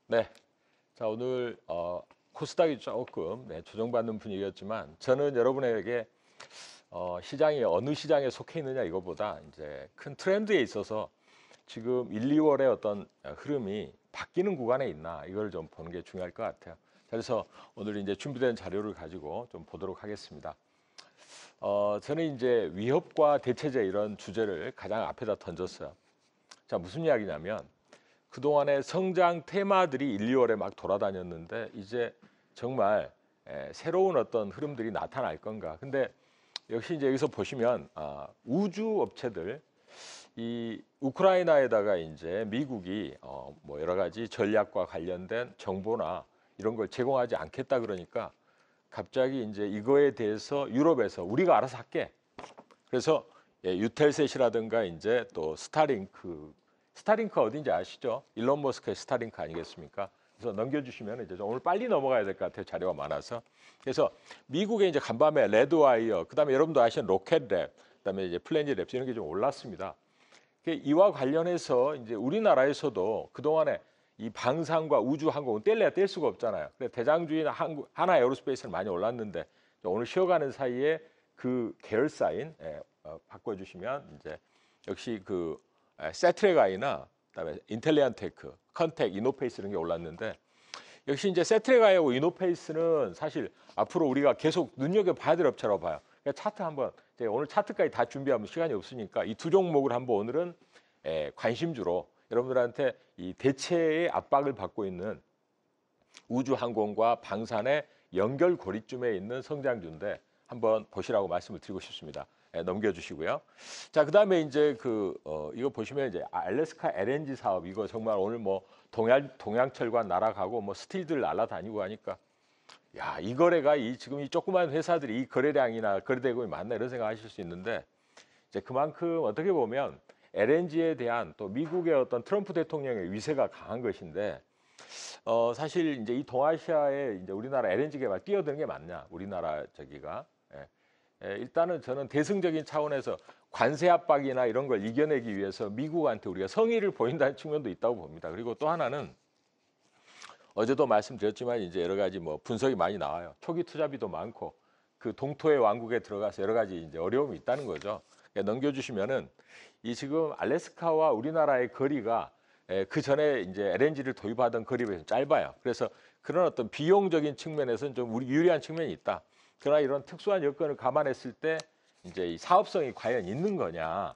네. 자, 오늘 코스닥이 조금 조정받는 분위기였지만 저는 여러분에게 시장이 어느 시장에 속해 있느냐 이거보다 이제 큰 트렌드에 있어서 지금 1, 2월의 어떤 흐름이 바뀌는 구간에 있나 이걸 좀 보는 게 중요할 것 같아요. 그래서 오늘 이제 준비된 자료를 가지고 좀 보도록 하겠습니다. 저는 이제 위협과 대체제 이런 주제를 가장 앞에다 던졌어요. 자, 무슨 이야기냐면 그동안의 성장 테마들이 1, 2월에 막 돌아다녔는데 이제 정말 새로운 어떤 흐름들이 나타날 건가. 근데 역시 이제 여기서 보시면 우주 업체들 이 우크라이나에다가 이제 미국이 뭐 여러 가지 전략과 관련된 정보나 이런 걸 제공하지 않겠다 그러니까 갑자기 이제 이거에 대해서 유럽에서 우리가 알아서 할게. 그래서 유텔셋이라든가 이제 또 스타링크 어딘지 아시죠? 일론 머스크의 스타링크 아니겠습니까? 그래서 넘겨주시면 이제 오늘 빨리 넘어가야 될 것 같아요. 자료가 많아서. 그래서 미국의 이제 간밤에 레드와이어, 그다음에 여러분도 아시는 로켓랩, 그다음에 이제 플래닛랩 이런 게 좀 올랐습니다. 이와 관련해서 이제 우리나라에서도 그동안에 이 방산과 우주 항공은 뗄래야 뗄 수가 없잖아요. 대장주인 하나 에어로스페이스는 많이 올랐는데 오늘 쉬어가는 사이에 그 계열사인 바꿔주시면 이제 역시 그 세트레가이나 그다음에 인텔리안테크, 컨텍, 이노페이스 이런 게 올랐는데 역시 이제 세트레가이하고 이노페이스는 사실 앞으로 우리가 계속 눈여겨봐야 될 업체라고 봐요. 그러니까 차트 한번 오늘 차트까지 다 준비하면 시간이 없으니까 이 두 종목을 한번 오늘은 관심주로 여러분들한테 이 대체의 압박을 받고 있는 우주항공과 방산의 연결고리쯤에 있는 성장주인데 한번 보시라고 말씀을 드리고 싶습니다. 넘겨주시고요. 자, 그다음에 이제 이거 보시면 이제 알래스카 LNG 사업 이거 정말 오늘 뭐 동양철관 날아가고 뭐 스틸들 날아다니고 하니까 야, 이 거래가 지금 이 조그만 회사들이 이 거래량이나 거래대금이 맞나 이런 생각하실 수 있는데 이제 그만큼 어떻게 보면 LNG에 대한 또 미국의 어떤 트럼프 대통령의 위세가 강한 것인데 사실 이제 이 동아시아에 이제 우리나라 LNG 개발 뛰어드는 게 맞냐 우리나라 저기가 일단은 저는 대승적인 차원에서 관세 압박이나 이런 걸 이겨내기 위해서 미국한테 우리가 성의를 보인다는 측면도 있다고 봅니다. 그리고 또 하나는 어제도 말씀드렸지만 이제 여러 가지 뭐 분석이 많이 나와요. 초기 투자비도 많고 그 동토의 왕국에 들어가서 여러 가지 이제 어려움이 있다는 거죠. 넘겨주시면은 이 지금 알래스카와 우리나라의 거리가 그 전에 이제 LNG를 도입하던 거리에 비해서 짧아요. 그래서 그런 어떤 비용적인 측면에서는 좀 우리 유리한 측면이 있다. 그러나 이런 특수한 여건을 감안했을 때 이제 이 사업성이 과연 있는 거냐?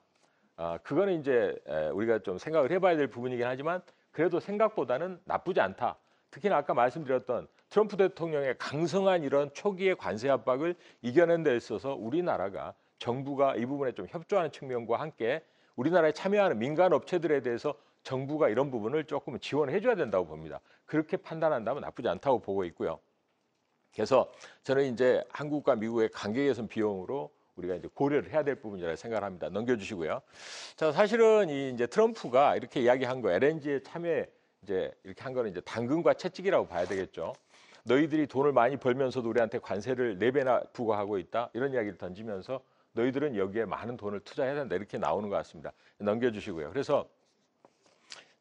그거는 이제 우리가 좀 생각을 해봐야 될 부분이긴 하지만 그래도 생각보다는 나쁘지 않다. 특히나 아까 말씀드렸던 트럼프 대통령의 강성한 이런 초기의 관세 압박을 이겨낸 데 있어서 우리나라가 정부가 이 부분에 좀 협조하는 측면과 함께 우리나라에 참여하는 민간 업체들에 대해서 정부가 이런 부분을 조금 지원해 줘야 된다고 봅니다. 그렇게 판단한다면 나쁘지 않다고 보고 있고요. 그래서 저는 이제 한국과 미국의 관계 개선 비용으로 우리가 이제 고려를 해야 될 부분이라고 생각을 합니다. 넘겨주시고요. 자, 사실은 이제 트럼프가 이렇게 이야기한 거 LNG에 참여 이제 이렇게 한 거는 이제 당근과 채찍이라고 봐야 되겠죠. 너희들이 돈을 많이 벌면서도 우리한테 관세를 4배나 부과하고 있다. 이런 이야기를 던지면서 너희들은 여기에 많은 돈을 투자해야 된다. 이렇게 나오는 것 같습니다. 넘겨주시고요. 그래서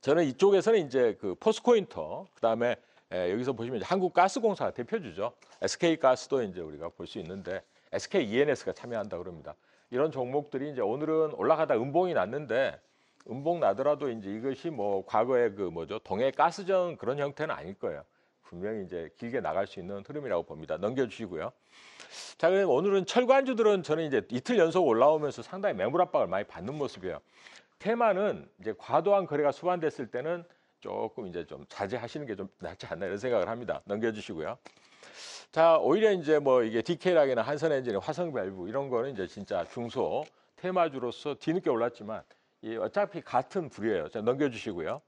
저는 이쪽에서는 이제 그 포스코인터, 그다음에 여기서 보시면 이제 한국가스공사 대표주죠. SK가스도 이제 우리가 볼 수 있는데 SKENS가 참여한다 그럽니다. 이런 종목들이 이제 오늘은 올라가다 음봉이 났는데 음봉 나더라도 이제 이것이 뭐 과거에 그 뭐죠 동해 가스전 그런 형태는 아닐 거예요. 분명히 이제 길게 나갈 수 있는 흐름이라고 봅니다. 넘겨주시고요. 자, 그럼 오늘은 철관주들은 저는 이제 이틀 연속 올라오면서 상당히 매물 압박을 많이 받는 모습이에요. 테마는 이제 과도한 거래가 수반됐을 때는 조금 이제 좀 자제하시는 게 좀 낫지 않나 이런 생각을 합니다. 넘겨주시고요. 자, 오히려 이제 뭐 이게 디케이락이나 한선엔진, 화성밸브 이런 거는 이제 진짜 중소 테마주로서 뒤늦게 올랐지만 어차피 같은 부류예요. 자, 넘겨주시고요.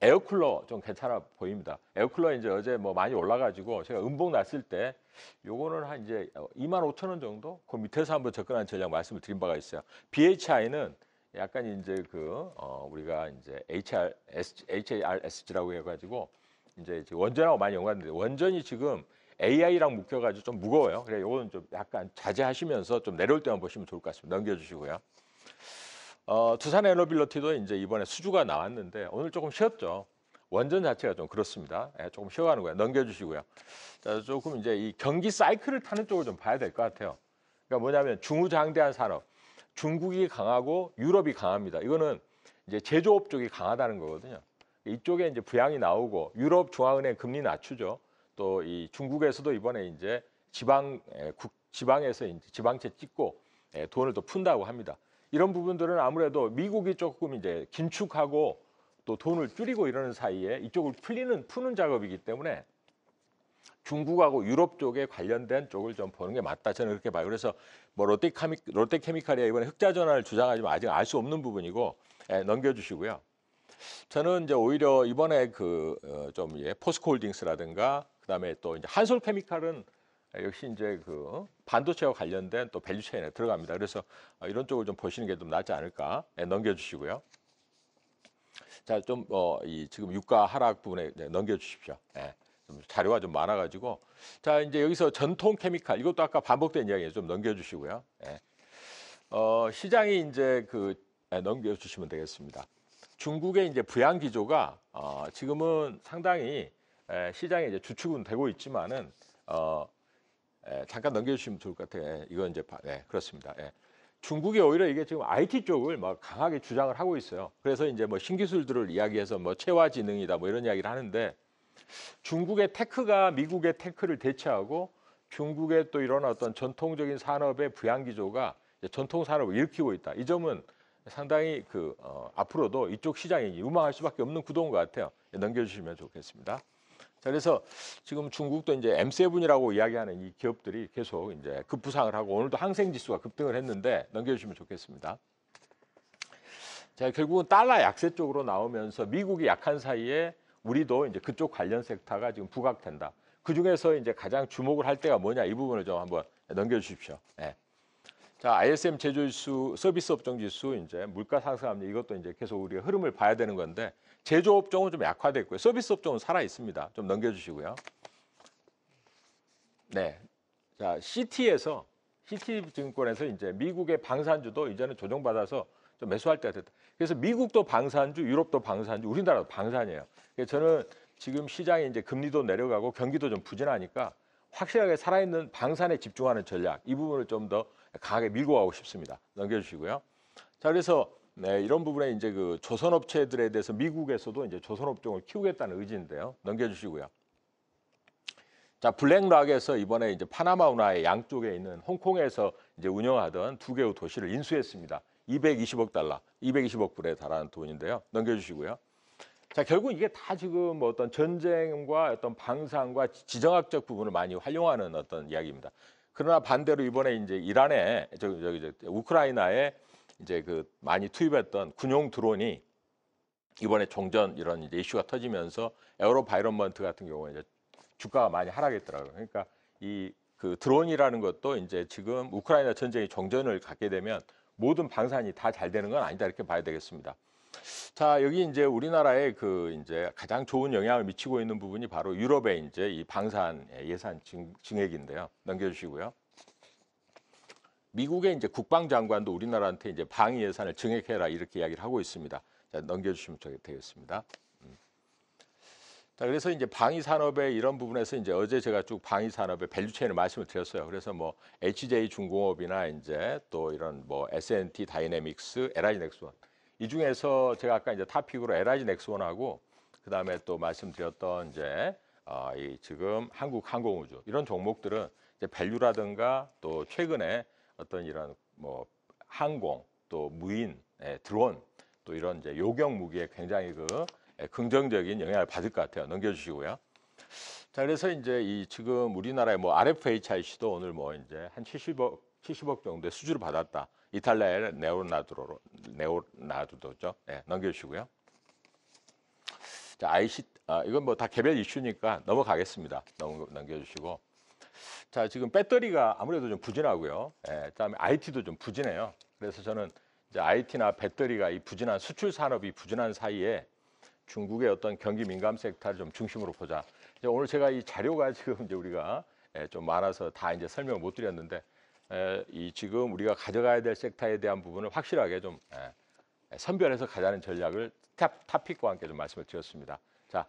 에어쿨러 좀 괜찮아 보입니다. 에어쿨러 이제 어제 뭐 많이 올라가지고 제가 음봉 났을 때 요거는 한 이제 25,000원 정도 그 밑에서 한번 접근한 전략 말씀을 드린 바가 있어요. BHI는 약간 이제 우리가 이제 HARSG라고 해가지고 이제 원전하고 많이 연관되는데 원전이 지금 AI랑 묶여가지고 좀 무거워요. 그래 요거는 좀 약간 자제하시면서 좀 내려올 때만 보시면 좋을 것 같습니다. 넘겨주시고요. 두산 에너빌리티도 이제 이번에 수주가 나왔는데 오늘 조금 쉬었죠. 원전 자체가 좀 그렇습니다. 예, 조금 쉬어가는 거예요. 넘겨주시고요. 자, 조금 이제 이 경기 사이클을 타는 쪽을 좀 봐야 될 것 같아요. 그러니까 뭐냐면 중후장대한 산업, 중국이 강하고 유럽이 강합니다. 이거는 이제 제조업 쪽이 강하다는 거거든요. 이쪽에 이제 부양이 나오고 유럽 중앙은행 금리 낮추죠. 또 이 중국에서도 이번에 이제 지방에서 이제 지방채 찍고 돈을 또 푼다고 합니다. 이런 부분들은 아무래도 미국이 조금 이제 긴축하고 또 돈을 줄이고 이러는 사이에 이쪽을 푸는 작업이기 때문에 중국하고 유럽 쪽에 관련된 쪽을 좀 보는 게 맞다. 저는 그렇게 봐요. 그래서 뭐 롯데케미칼이 이번에 흑자 전환을 주장하지만 아직 알 수 없는 부분이고 넘겨주시고요. 저는 이제 오히려 이번에 좀 포스코홀딩스라든가 그다음에 또 이제 한솔케미칼은 역시 이제 반도체와 관련된 또 밸류체인에 들어갑니다. 그래서 이런 쪽을 좀 보시는 게 좀 낫지 않을까 넘겨주시고요. 자, 좀 지금 유가 하락 부분에 넘겨주십시오. 좀 자료가 좀 많아가지고 자 이제 여기서 전통 케미칼 이것도 아까 반복된 이야기에 좀 넘겨주시고요. 시장이 이제 넘겨주시면 되겠습니다. 중국의 이제 부양 기조가 지금은 상당히 시장에 이제 주축은 되고 있지만은 잠깐 넘겨주시면 좋을 것 같아요. 이건 이제 그렇습니다. 중국이 오히려 이게 지금 IT 쪽을 막 강하게 주장을 하고 있어요. 그래서 이제 뭐 신기술들을 이야기해서 뭐 체화지능이다 뭐 이런 이야기를 하는데 중국의 테크가 미국의 테크를 대체하고 중국의 또 이런 어떤 전통적인 산업의 부양 기조가 전통 산업을 일으키고 있다. 이 점은 상당히 앞으로도 이쪽 시장이 유망할 수밖에 없는 구도인 것 같아요. 넘겨주시면 좋겠습니다. 자, 그래서 지금 중국도 이제 M7이라고 이야기하는 이 기업들이 계속 이제 급부상을 하고 오늘도 항생 지수가 급등을 했는데 넘겨주시면 좋겠습니다. 자, 결국은 달러 약세 쪽으로 나오면서 미국이 약한 사이에 우리도 이제 그쪽 관련 섹터가 지금 부각된다. 그 중에서 이제 가장 주목을 할 때가 뭐냐 이 부분을 좀 한번 넘겨주십시오. 자, ISM 제조지수, 서비스 업종 지수, 이제 물가 상승합니다. 이것도 이제 계속 우리가 흐름을 봐야 되는 건데 제조 업종은 좀 약화됐고요. 서비스 업종은 살아 있습니다. 좀 넘겨주시고요. 네, 자 CT증권에서 이제 미국의 방산주도 이제는 조정받아서 좀 매수할 때가 됐다. 그래서 미국도 방산주, 유럽도 방산주, 우리나라도 방산이에요. 그래서 저는 지금 시장에 이제 금리도 내려가고 경기도 좀 부진하니까 확실하게 살아있는 방산에 집중하는 전략 이 부분을 좀 더 강하게 밀고 가고 싶습니다. 넘겨주시고요. 자, 그래서 이런 부분에 이제 조선업체들에 대해서 미국에서도 이제 조선업종을 키우겠다는 의지인데요. 넘겨주시고요. 자, 블랙락에서 이번에 이제 파나마 운하의 양쪽에 있는 홍콩에서 이제 운영하던 두 개의 도시를 인수했습니다. 220억 달러, 220억 불에 달하는 돈인데요. 넘겨주시고요. 자, 결국 이게 다 지금 뭐 어떤 전쟁과 어떤 방산과 지정학적 부분을 많이 활용하는 어떤 이야기입니다. 그러나 반대로 이번에 이제 이란에 우크라이나에 이제 많이 투입했던 군용 드론이 이번에 종전 이런 이제 이슈가 터지면서 에어로바이런먼트 같은 경우에 이제 주가가 많이 하락했더라고요. 그러니까 이 드론이라는 것도 이제 지금 우크라이나 전쟁이 종전을 갖게 되면 모든 방산이 다 잘 되는 건 아니다 이렇게 봐야 되겠습니다. 자, 여기 이제 우리나라에 이제 가장 좋은 영향을 미치고 있는 부분이 바로 유럽의 이제 이 방산 예산 증액인데요. 넘겨주시고요. 미국의 이제 국방장관도 우리나라한테 이제 방위 예산을 증액해라 이렇게 이야기를 하고 있습니다. 자, 넘겨주시면 되겠습니다. 자, 그래서 이제 방위 산업의 이런 부분에서 이제 어제 제가 쭉 방위 산업의 밸류체인을 말씀을 드렸어요. 그래서 뭐 HJ 중공업이나 이제 또 이런 뭐 S&T 다이내믹스, LG 넥스원 이 중에서 제가 아까 이제 탑픽으로 LG 넥스원하고 그다음에 또 말씀드렸던 이제 이 지금 한국항공우주 이런 종목들은 이제 밸류라든가 또 최근에 어떤 이런 뭐 항공 또 무인 드론 또 이런 이제 요격 무기에 굉장히 긍정적인 영향을 받을 것 같아요. 넘겨주시고요. 자, 그래서 이제 이 지금 우리나라의 뭐 RFHIC도 오늘 뭐 이제 한 70억 정도의 수주를 받았다. 이탈리아의 네오나두도죠. 넘겨주시고요. 자, 이건 뭐 다 개별 이슈니까 넘어가겠습니다. 넘겨주시고. 자, 지금 배터리가 아무래도 좀 부진하고요. 그다음에 IT도 좀 부진해요. 그래서 저는 이제 IT나 배터리가 이 부진한 수출 산업이 부진한 사이에 중국의 어떤 경기 민감 섹터를 좀 중심으로 보자. 이제 오늘 제가 이 자료가 지금 이제 우리가 좀 많아서 다 이제 설명을 못 드렸는데 이 지금 우리가 가져가야 될 섹터에 대한 부분을 확실하게 좀 선별해서 가자는 전략을 탑픽과 함께 좀 말씀을 드렸습니다. 자,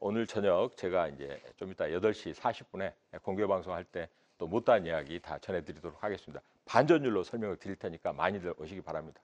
오늘 저녁 제가 이제 좀 이따 8시 40분에 공개 방송할 때 또 못다한 이야기 다 전해드리도록 하겠습니다. 반전율로 설명을 드릴 테니까 많이들 오시기 바랍니다.